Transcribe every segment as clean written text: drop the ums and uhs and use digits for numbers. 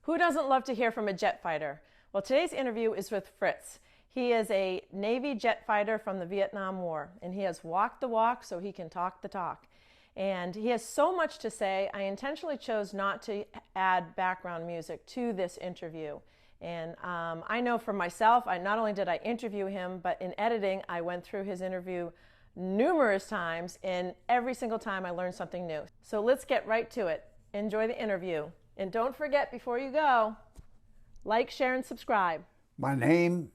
Who doesn't love to hear from a jet fighter? Well, today's interview is with Fritz. He is a Navy jet fighter from the Vietnam War, and he has walked the walk so he can talk the talk. And he has so much to say, I intentionally chose not to add background music to this interview. And I know for myself, not only did I interview him, but in editing, I went through his interview numerous times, and every single time I learned something new. So let's get right to it. Enjoy the interview. And don't forget, before you go, like, share, and subscribe. My name,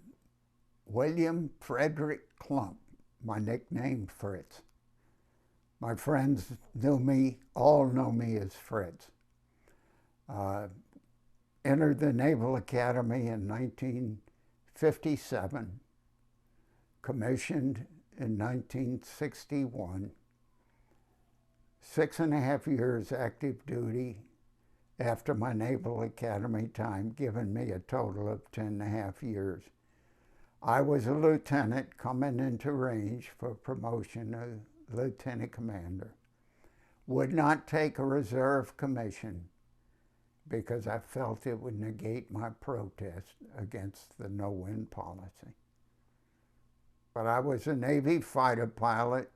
William Frederick Klumpp, my nickname Fritz. My friends all know me as Fritz. Entered the Naval Academy in 1957, commissioned in 1961, 6.5 years active duty after my Naval Academy time, giving me a total of 10.5 years. I was a lieutenant coming into range for promotion to lieutenant commander. Would not take a reserve commission because I felt it would negate my protest against the no-win policy. But I was a Navy fighter pilot,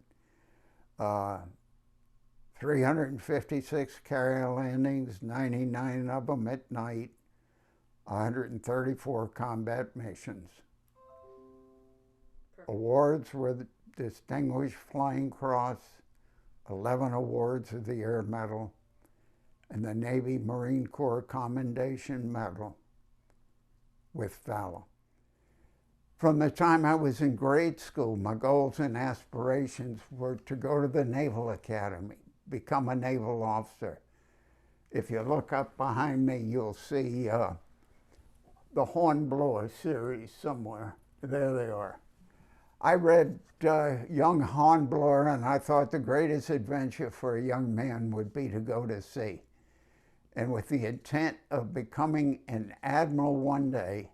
356 carrier landings, 99 of them at night, 134 combat missions. Perfect. Awards were the Distinguished Flying Cross, 11 awards of the Air Medal, and the Navy Marine Corps Commendation Medal with Valor. From the time I was in grade school, my goals and aspirations were to go to the Naval Academy, become a naval officer. If you look up behind me, you'll see the Hornblower series somewhere. There they are. I read Young Hornblower, and I thought the greatest adventure for a young man would be to go to sea. And with the intent of becoming an admiral one day,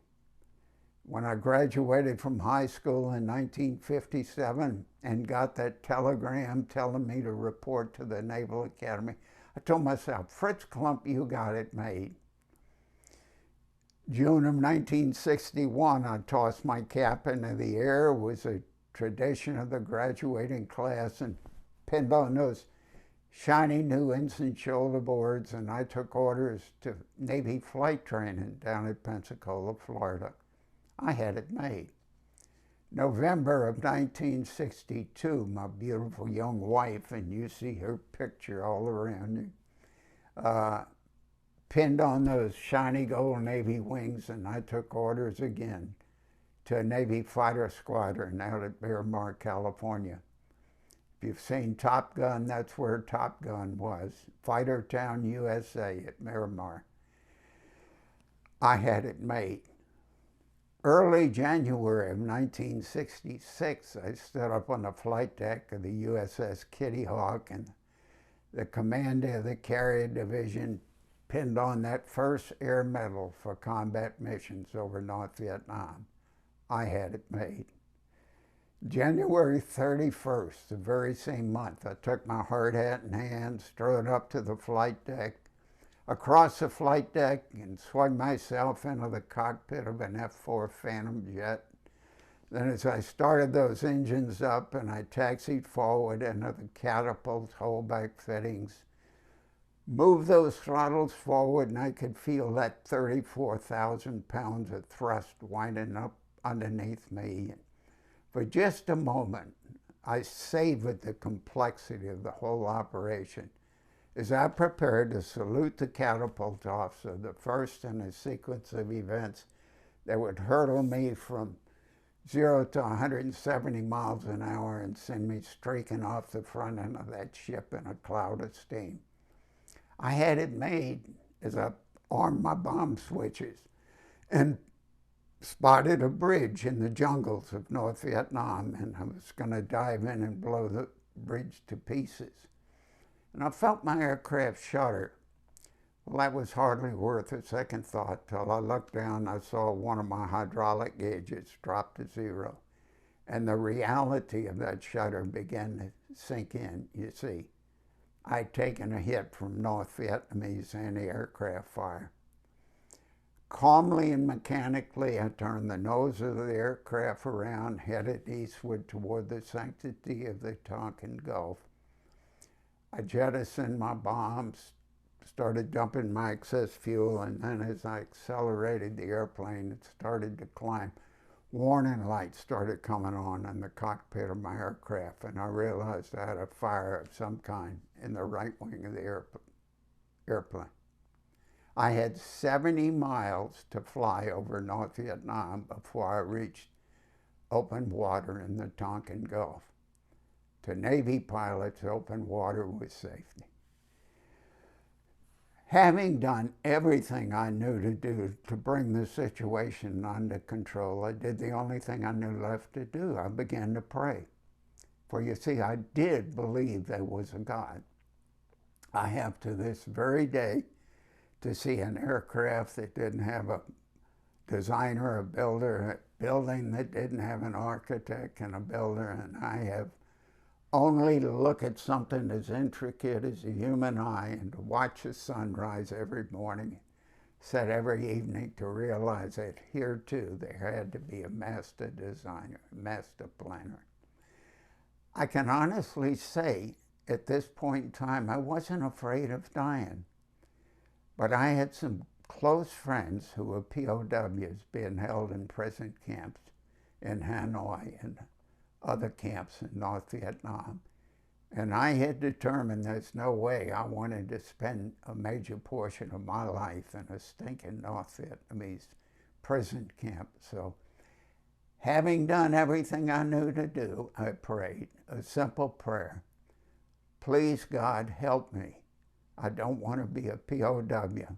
when I graduated from high school in 1957 and got that telegram telling me to report to the Naval Academy, I told myself, Fritz Klumpp, you got it made. June of 1961, I tossed my cap into the air. It was a tradition of the graduating class, and pinned on those shiny new ensign shoulder boards, and I took orders to Navy flight training down at Pensacola, Florida. I had it made. November of 1962, my beautiful young wife, and you see her picture all around you, pinned on those shiny gold Navy wings, and I took orders again to a Navy fighter squadron out at Miramar, California. If you've seen Top Gun, that's where Top Gun was, Fighter Town, USA at Miramar. I had it made. Early January of 1966, I stood up on the flight deck of the USS Kitty Hawk, and the commander of the carrier division pinned on that first Air Medal for combat missions over North Vietnam. I had it made. January 31st, the very same month, I took my hard hat in hand, strode up to the flight deck, across the flight deck, and swung myself into the cockpit of an F-4 Phantom jet. Then as I started those engines up and I taxied forward into the catapult holdback fittings, moved those throttles forward, and I could feel that 34,000 pounds of thrust winding up underneath me. For just a moment, I savored the complexity of the whole operation as I prepared to salute the catapult officer, the first in a sequence of events that would hurtle me from 0 to 170 miles an hour and send me streaking off the front end of that ship in a cloud of steam. I had it made as I armed my bomb switches and spotted a bridge in the jungles of North Vietnam, and I was going to dive in and blow the bridge to pieces. And I felt my aircraft shudder. Well, that was hardly worth a second thought till I looked down. I saw one of my hydraulic gauges drop to 0. And the reality of that shudder began to sink in, you see. I'd taken a hit from North Vietnamese anti-aircraft fire. Calmly and mechanically, I turned the nose of the aircraft around, headed eastward toward the sanctity of the Tonkin Gulf. I jettisoned my bombs, started dumping my excess fuel, and then as I accelerated the airplane, it started to climb. Warning lights started coming on in the cockpit of my aircraft, and I realized I had a fire of some kind in the right wing of the airplane. I had 70 miles to fly over North Vietnam before I reached open water in the Tonkin Gulf. To Navy pilots, open water was safety. Having done everything I knew to do to bring the situation under control, I did the only thing I knew left to do. I began to pray. For you see, I did believe there was a God. I have to this very day to see an aircraft that didn't have a designer, a builder, a building that didn't have an architect and a builder, and I have only to look at something as intricate as a human eye and to watch the sun rise every morning, set every evening, to realize that here too there had to be a master designer, a master planner. I can honestly say at this point in time I wasn't afraid of dying. But I had some close friends who were POWs being held in prison camps in Hanoi and other camps in North Vietnam. And I had determined there's no way I wanted to spend a major portion of my life in a stinking North Vietnamese prison camp. So having done everything I knew to do, I prayed a simple prayer. Please, God, help me. I don't want to be a POW,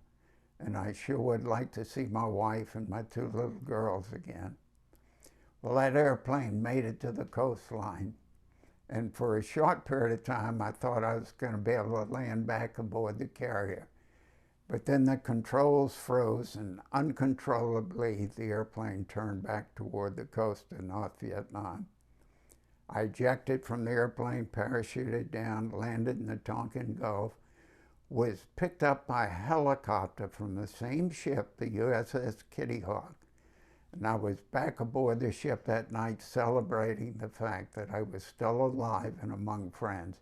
and I sure would like to see my wife and my 2 little girls again. Well, that airplane made it to the coastline, and for a short period of time, I thought I was going to be able to land back aboard the carrier. But then the controls froze, and uncontrollably, the airplane turned back toward the coast of North Vietnam. I ejected from the airplane, parachuted down, landed in the Tonkin Gulf, was picked up by a helicopter from the same ship, the USS Kitty Hawk. And I was back aboard the ship that night celebrating the fact that I was still alive and among friends.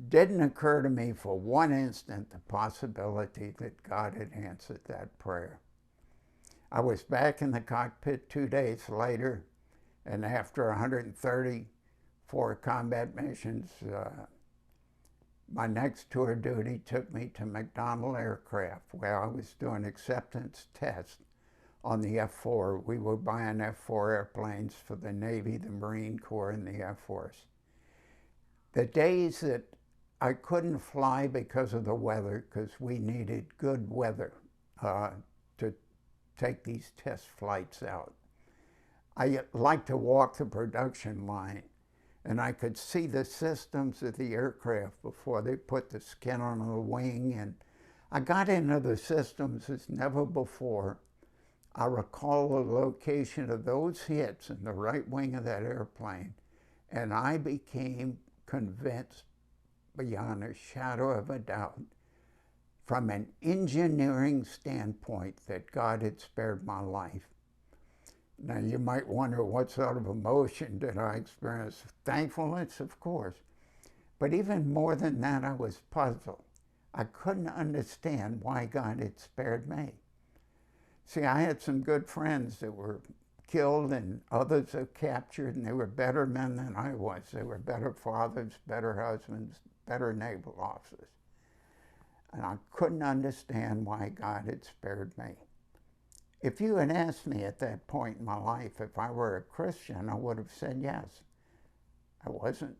Didn't occur to me for one instant the possibility that God had answered that prayer. I was back in the cockpit 2 days later, and after 134 combat missions, my next tour duty took me to McDonnell Aircraft, where I was doing acceptance tests on the F-4. We were buying F-4 airplanes for the Navy, the Marine Corps, and the Air Force. The days that I couldn't fly because of the weather, because we needed good weather to take these test flights out. I liked to walk the production line, and I could see the systems of the aircraft before they put the skin on the wing, and I got into the systems as never before. I recall the location of those hits in the right wing of that airplane, and I became convinced beyond a shadow of a doubt, from an engineering standpoint, that God had spared my life. Now, you might wonder what sort of emotion did I experience? Thankfulness, of course. But even more than that, I was puzzled. I couldn't understand why God had spared me. See, I had some good friends that were killed and others that were captured, and they were better men than I was. They were better fathers, better husbands, better naval officers. And I couldn't understand why God had spared me. If you had asked me at that point in my life if I were a Christian, I would have said yes. I wasn't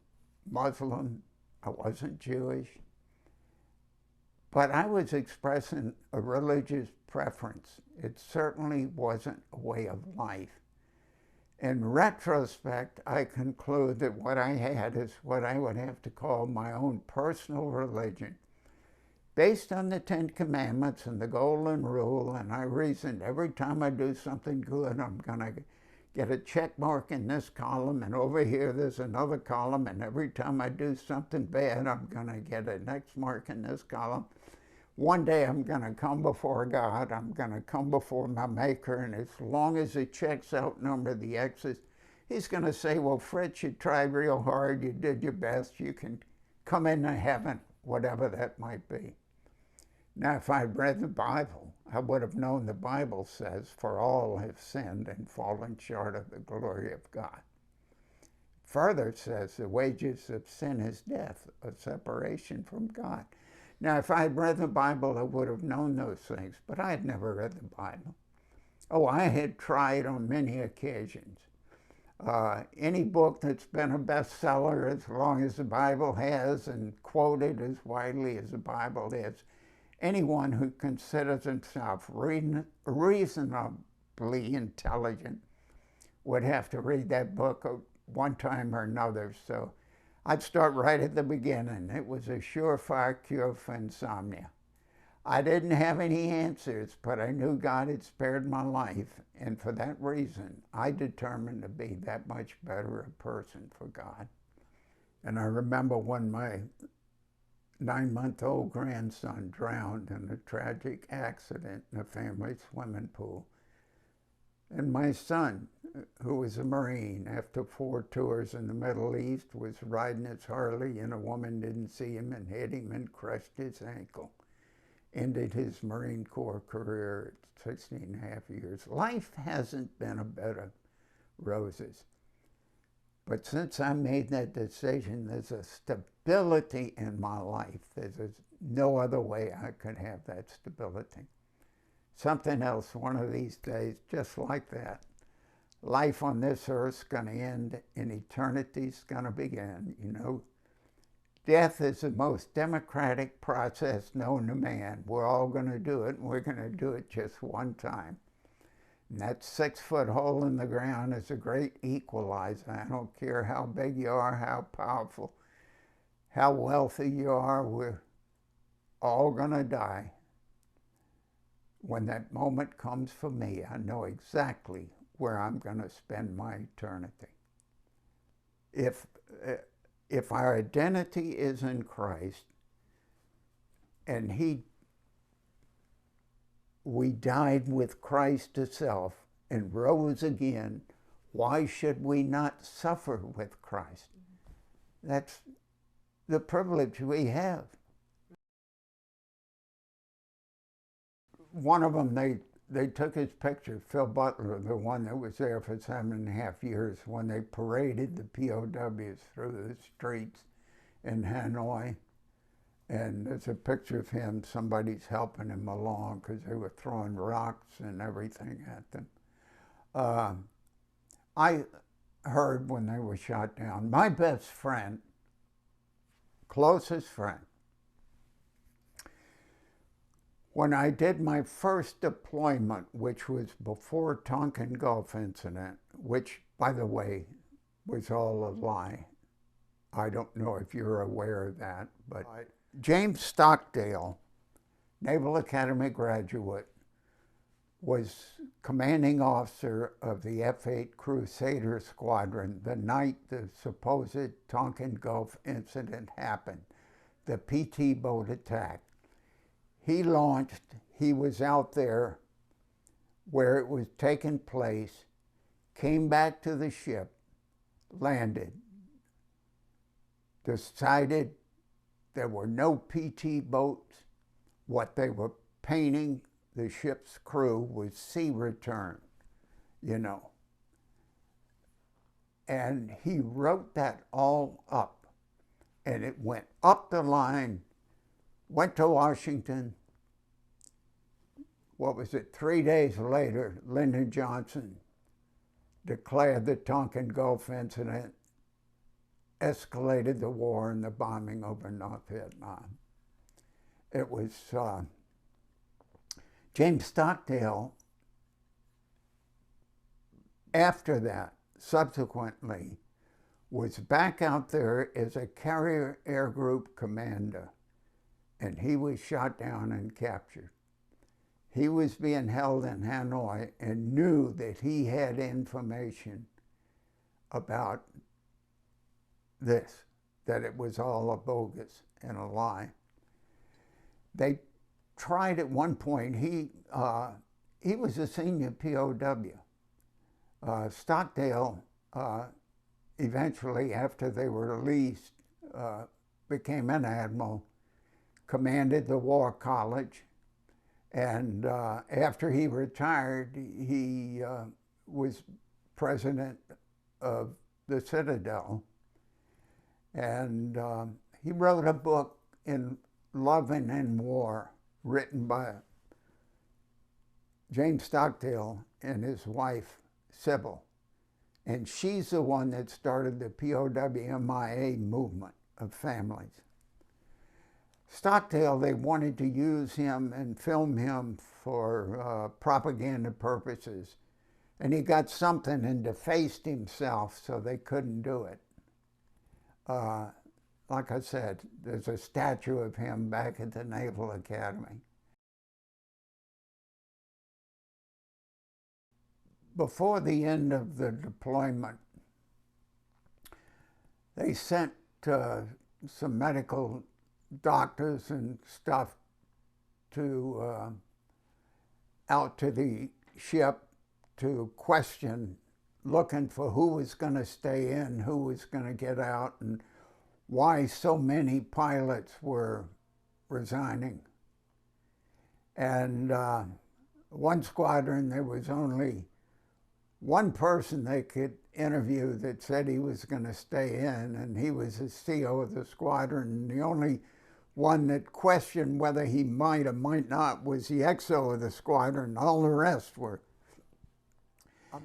Muslim, I wasn't Jewish, but I was expressing a religious preference. It certainly wasn't a way of life. In retrospect, I conclude that what I had is what I would have to call my own personal religion, based on the 10 Commandments and the Golden Rule, and I reasoned every time I do something good, I'm going to get a check mark in this column, and over here there's another column, and every time I do something bad, I'm going to get an X mark in this column. one day I'm going to come before God, I'm going to come before my Maker, and as long as the checks outnumber the X's, he's going to say, well, Fritz, you tried real hard, you did your best, you can come into heaven, whatever that might be. Now, if I'd read the Bible, I would have known the Bible says, for all have sinned and fallen short of the glory of God. Further, it says, the wages of sin is death, a separation from God. Now, if I had read the Bible, I would have known those things, but I had never read the Bible. Oh, I had tried on many occasions. Any book that's been a bestseller as long as the Bible has and quoted as widely as the Bible is, anyone who considers himself reasonably intelligent would have to read that book one time or another. So I'd start right at the beginning. It was a surefire cure for insomnia. I didn't have any answers, but I knew God had spared my life, and for that reason, I determined to be that much better a person for God. And I remember when my 9-month-old grandson drowned in a tragic accident in a family swimming pool. And my son, who was a Marine, after 4 tours in the Middle East, was riding his Harley and a woman didn't see him and hit him and crushed his ankle. Ended his Marine Corps career at 16.5 years. Life hasn't been a bed of roses. But since I made that decision, there's a stability in my life. There's no other way I could have that stability. Something else one of these days, just like that. Life on this earth's going to end and eternity's going to begin. You know, death is the most democratic process known to man. We're all going to do it, and we're going to do it just one time. And that 6-foot hole in the ground is a great equalizer. I don't care how big you are, how powerful, how wealthy you are, we're all going to die. When that moment comes for me, I know exactly where I'm going to spend my eternity. If our identity is in Christ, and we died with Christ to self and rose again, why should we not suffer with Christ? That's the privilege we have. One of them, they took his picture, Phil Butler, the one that was there for 7.5 years, when they paraded the POWs through the streets in Hanoi. And there's a picture of him, somebody's helping him along because they were throwing rocks and everything at them. I heard when they were shot down, my best friend, closest friend, when I did my first deployment, which was before Tonkin Gulf incident, which, by the way, was all a lie. I don't know if you're aware of that, but James Stockdale, Naval Academy graduate, was commanding officer of the F-8 Crusader Squadron the night the supposed Tonkin Gulf incident happened, the PT boat attack. He launched, he was out there where it was taking place, came back to the ship, landed, decided there were no PT boats. What they were painting the ship's crew was sea return, you know. And he wrote that all up, and it went up the line, went to Washington. What was it? 3 days later, Lyndon Johnson declared the Tonkin Gulf incident, escalated the war and the bombing over North Vietnam. It was James Stockdale, after that, subsequently, was back out there as a carrier air group commander, and he was shot down and captured. He was being held in Hanoi and knew that he had information about this, that it was all a bogus and a lie. They tried at one point. He was a senior POW. Stockdale eventually, after they were released, became an admiral, commanded the War College, and after he retired, he was president of the Citadel, and he wrote a book in Love and in War, written by James Stockdale and his wife, Sybil. And she's the one that started the POWMIA movement of families. Stockdale, they wanted to use him and film him for propaganda purposes. And he got something and defaced himself, so they couldn't do it. Like I said, there's a statue of him back at the Naval Academy. Before the end of the deployment, they sent some medical doctors and stuff to out to the ship to question, looking for who was going to stay in, who was going to get out, and why so many pilots were resigning. And one squadron, there was only one person they could interview that said he was going to stay in, and he was the CO of the squadron. The only one that questioned whether he might or might not was the XO of the squadron. All the rest were.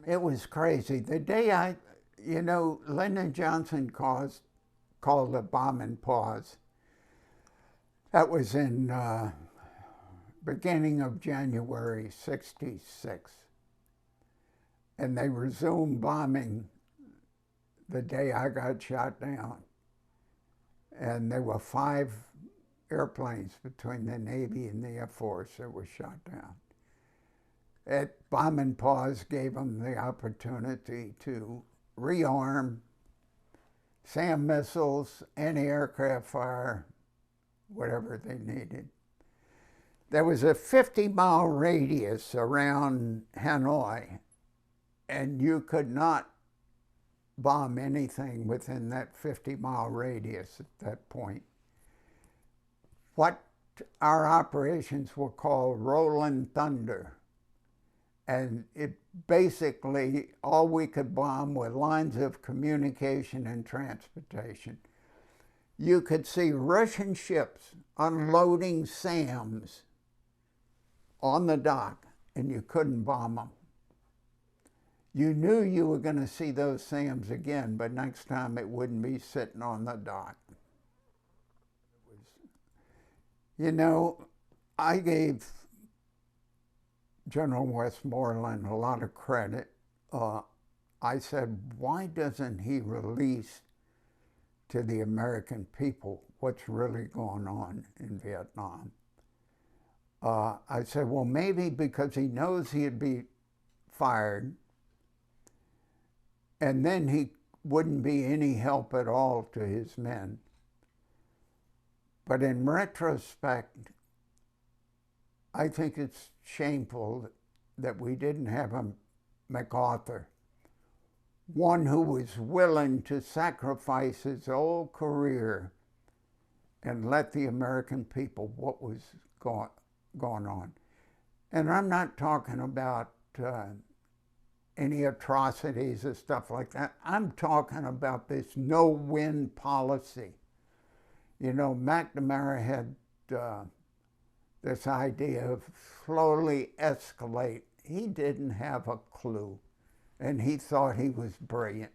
It was crazy. The day Lyndon Johnson called a bombing pause. That was in beginning of January '66. And they resumed bombing the day I got shot down. And there were 5 airplanes between the Navy and the Air Force that were shot down. That bombing pause gave them the opportunity to rearm, SAM missiles, anti-aircraft fire, whatever they needed. There was a 50-mile radius around Hanoi, and you could not bomb anything within that 50-mile radius at that point. What our operations were called Rolling Thunder. And it basically, all we could bomb were lines of communication and transportation. You could see Russian ships unloading SAMs on the dock, and you couldn't bomb them. You knew you were going to see those SAMs again, but next time it wouldn't be sitting on the dock. You know, I gave General Westmoreland a lot of credit. I said, why doesn't he release to the American people what's really going on in Vietnam? I said, well, maybe because he knows he'd be fired, and then he wouldn't be any help at all to his men. But in retrospect, I think it's shameful that we didn't have a MacArthur, one who was willing to sacrifice his whole career and let the American people what was going on. And I'm not talking about any atrocities or stuff like that. I'm talking about this no-win policy. You know, McNamara had this idea of slowly escalate. He didn't have a clue, and he thought he was brilliant.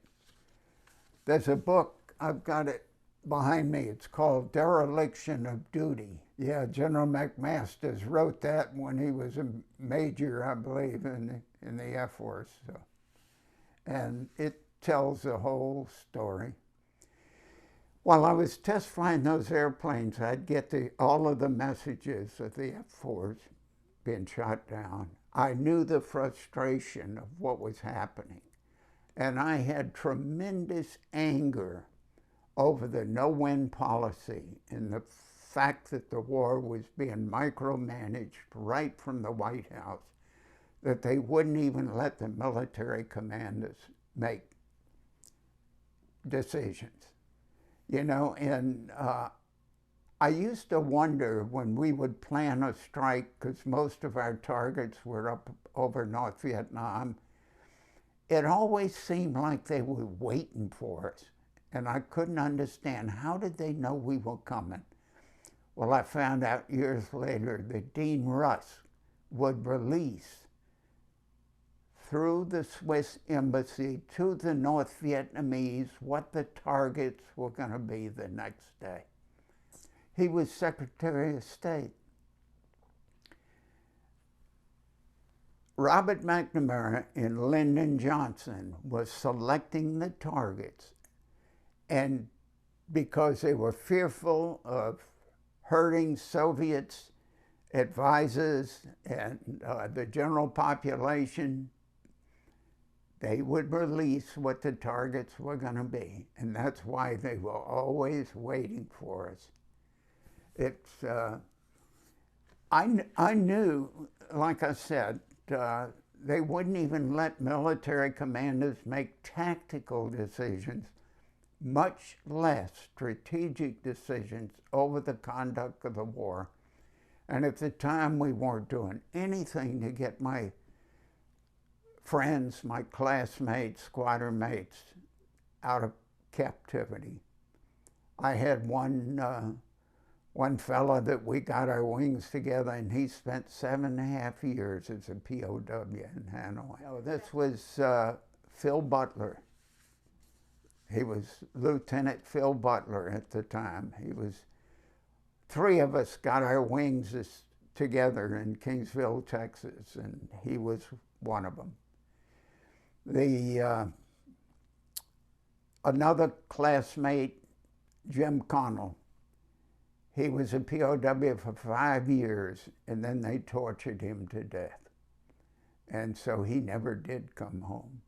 There's a book, I've got it behind me, it's called Dereliction of Duty. Yeah, General McMasters wrote that when he was a major, I believe, in the Air Force. So. And it tells the whole story. While I was test flying those airplanes, I'd get all of the messages of the F-4s being shot down. I knew the frustration of what was happening. And I had tremendous anger over the no-win policy and the fact that the war was being micromanaged right from the White House, that they wouldn't even let the military commanders make decisions. You know, and I used to wonder when we would plan a strike, because most of our targets were up over North Vietnam, it always seemed like they were waiting for us. And I couldn't understand, how did they know we were coming? Well, I found out years later that Dean Rusk would release through the Swiss embassy to the North Vietnamese what the targets were going to be the next day. He was Secretary of State. Robert McNamara and Lyndon Johnson was selecting the targets, and because they were fearful of hurting Soviets, advisors, and the general population, they would release what the targets were going to be. And that's why they were always waiting for us. It's, I knew, like I said, they wouldn't even let military commanders make tactical decisions, much less strategic decisions over the conduct of the war. And at the time, we weren't doing anything to get my friends, my classmates, squadron mates out of captivity. I had one fella that we got our wings together, and he spent 7.5 years as a POW in Hanoi. Oh, this was Phil Butler. He was Lieutenant Phil Butler at the time. He was, 3 of us got our wings together in Kingsville, Texas, and he was one of them. Another classmate, Jim Connell, he was a POW for 5 years, and then they tortured him to death. And so he never did come home.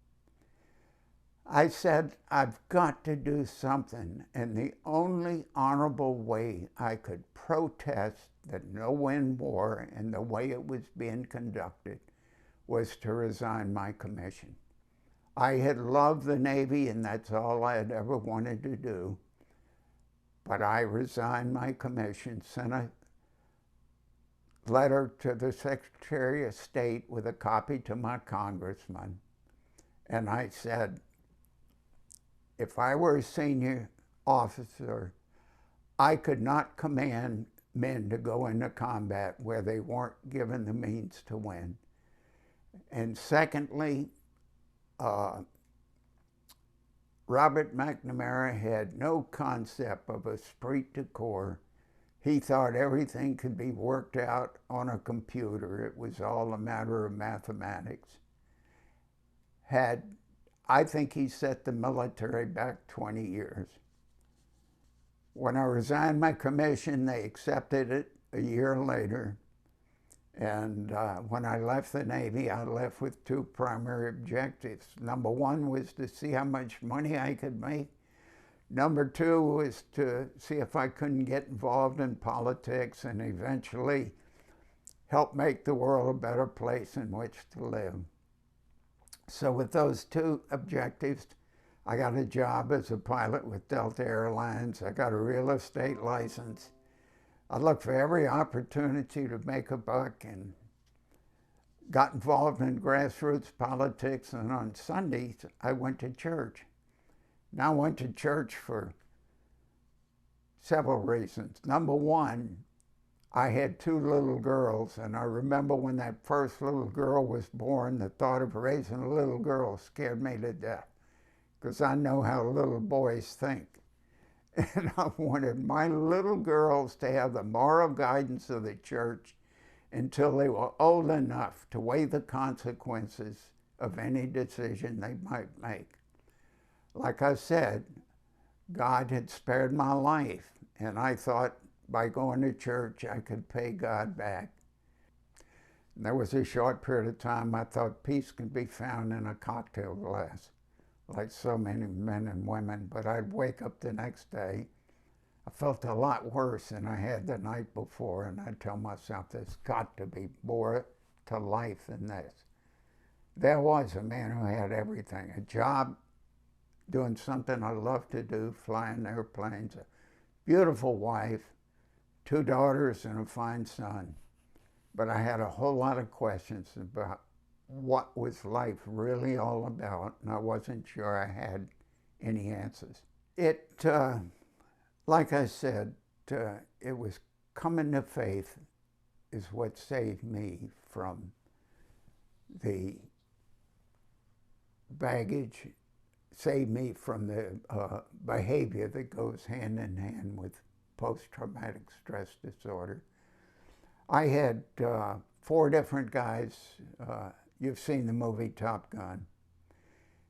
I said, I've got to do something, and the only honorable way I could protest the no-win war and the way it was being conducted was to resign my commission. I had loved the Navy, and that's all I had ever wanted to do. But I resigned my commission, sent a letter to the Secretary of State with a copy to my congressman. And I said, if I were a senior officer, I could not command men to go into combat where they weren't given the means to win. And secondly, Robert McNamara had no concept of esprit de corps. He thought everything could be worked out on a computer. It was all a matter of mathematics. I think he set the military back 20 years. When I resigned my commission, they accepted it a year later. And when I left the Navy, I left with 2 primary objectives. Number 1 was to see how much money I could make. Number 2 was to see if I couldn't get involved in politics and eventually help make the world a better place in which to live. So with those 2 objectives, I got a job as a pilot with Delta Airlines. I got a real estate license. I looked for every opportunity to make a buck and got involved in grassroots politics. And on Sundays, I went to church. Now, I went to church for several reasons. Number 1, I had 2 little girls, and I remember when that first little girl was born, the thought of raising a little girl scared me to death, because I know how little boys think. And I wanted my little girls to have the moral guidance of the church until they were old enough to weigh the consequences of any decision they might make. Like I said, God had spared my life, and I thought by going to church I could pay God back. And there was a short period of time I thought peace could be found in a cocktail glass, like so many men and women. But I'd wake up the next day, I felt a lot worse than I had the night before, and I tell myself there's got to be more to life than this. There was a man who had everything, a job, doing something I love to do, flying airplanes, a beautiful wife, 2 daughters and a fine son. But I had a whole lot of questions about what was life really all about, and I wasn't sure I had any answers. Like I said, it was coming to faith is what saved me from the baggage, saved me from the behavior that goes hand in hand with post-traumatic stress disorder. I had 4 different guys. You've seen the movie Top Gun.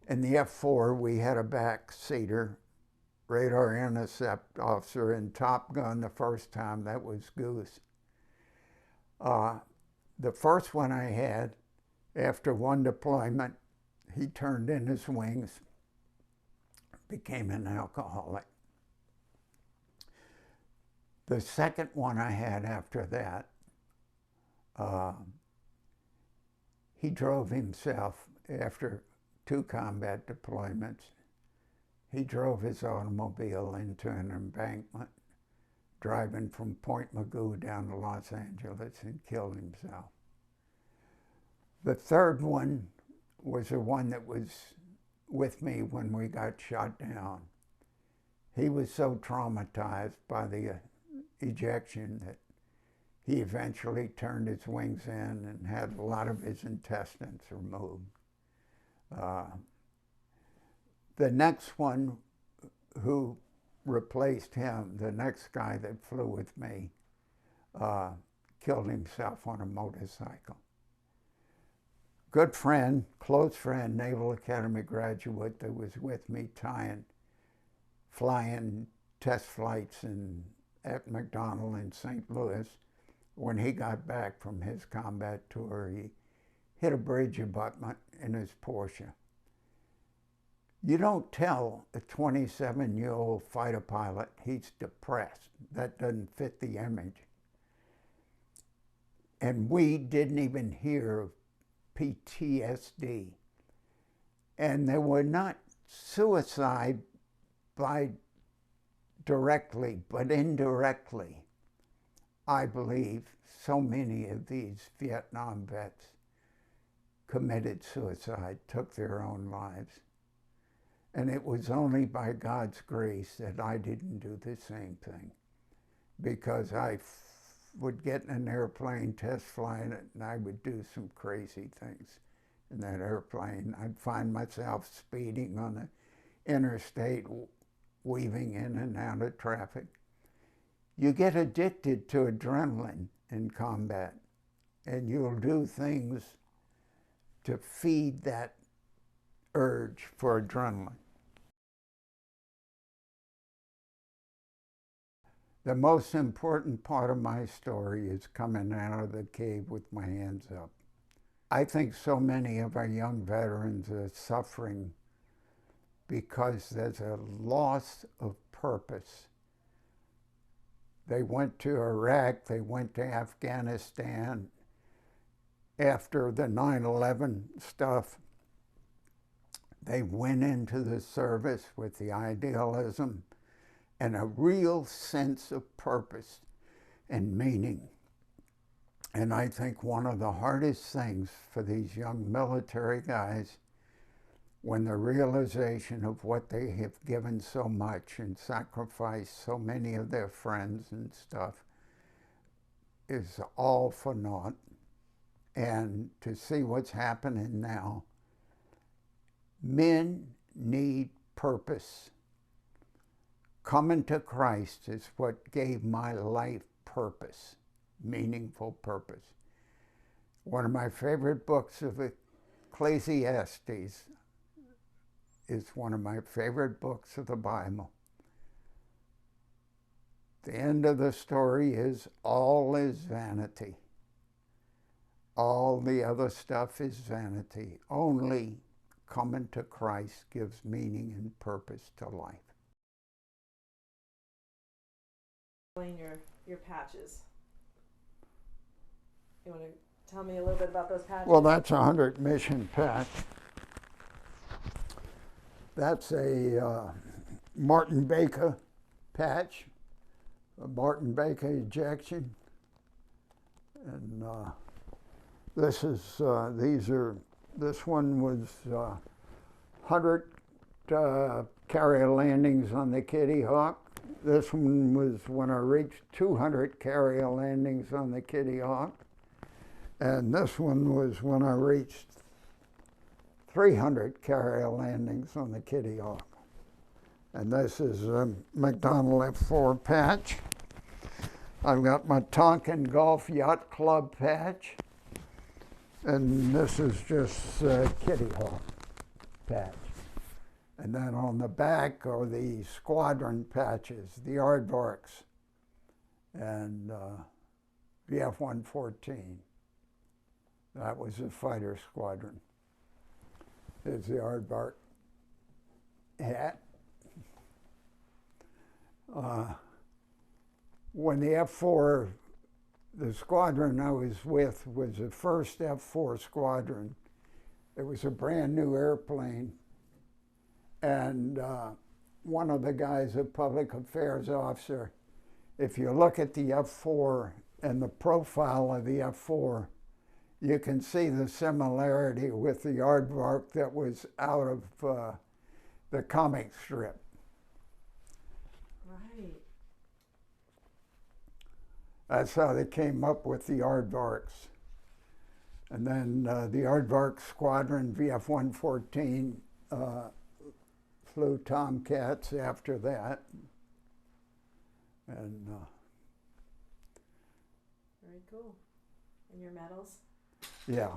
In the F-4, we had a back-seater radar intercept officer. In Top Gun, the first time, that was Goose. The first one I had, after one deployment, he turned in his wings, became an alcoholic. The second one I had after that, he drove himself after 2 combat deployments. He drove his automobile into an embankment, driving from Point Mugu down to Los Angeles, and killed himself. The third one was the one that was with me when we got shot down. He was so traumatized by the ejection that he eventually turned his wings in and had a lot of his intestines removed. The next one who replaced him, the next guy that flew with me, killed himself on a motorcycle. Good friend, close friend, Naval Academy graduate that was with me flying test flights at McDonnell in St. Louis. When he got back from his combat tour, he hit a bridge abutment in his Porsche. You don't tell a 27-year-old fighter pilot he's depressed. That doesn't fit the image. And we didn't even hear of PTSD. And they were not suicide directly, but indirectly. I believe so many of these Vietnam vets committed suicide, took their own lives. And it was only by God's grace that I didn't do the same thing, because I would get in an airplane, test flying it, and I would do some crazy things in that airplane. I'd find myself speeding on the interstate, weaving in and out of traffic. You get addicted to adrenaline in combat, and you'll do things to feed that urge for adrenaline. The most important part of my story is coming out of the cave with my hands up. I think so many of our young veterans are suffering because there's a loss of purpose. They went to Iraq, they went to Afghanistan after the 9/11 stuff. They went into the service with the idealism and a real sense of purpose and meaning. And I think one of the hardest things for these young military guys, when the realization of what they have given so much and sacrificed so many of their friends and stuff, is all for naught. And to see what's happening now, men need purpose. Coming to Christ is what gave my life purpose, meaningful purpose. One of my favorite books of Ecclesiastes is one of my favorite books of the Bible. The end of the story is all is vanity. All the other stuff is vanity. Only coming to Christ gives meaning and purpose to life. Explain your patches. You want to tell me a little bit about those patches? Well, that's a 100 mission patch. That's a Martin Baker patch, a Martin Baker ejection. And this one was 100 carrier landings on the Kitty Hawk. This one was when I reached 200 carrier landings on the Kitty Hawk. And this one was when I reached 300 carrier landings on the Kitty Hawk. And this is a McDonnell F4 patch. I've got my Tonkin Golf Yacht Club patch. And this is just Kitty Hawk patch. And then on the back are the squadron patches, the aardvarks, and the F-114. That was a fighter squadron. There's the aardvark hat. When the F-4, the squadron I was with was the first F-4 squadron. It was a brand new airplane. And one of the guys, a public affairs officer, if you look at the F-4 and the profile of the F-4, you can see the similarity with the aardvark that was out of the comic strip. Right. That's how they came up with the aardvarks. And then the aardvark squadron, VF-114, flew Tomcats after that. And very cool. And your medals? Yeah.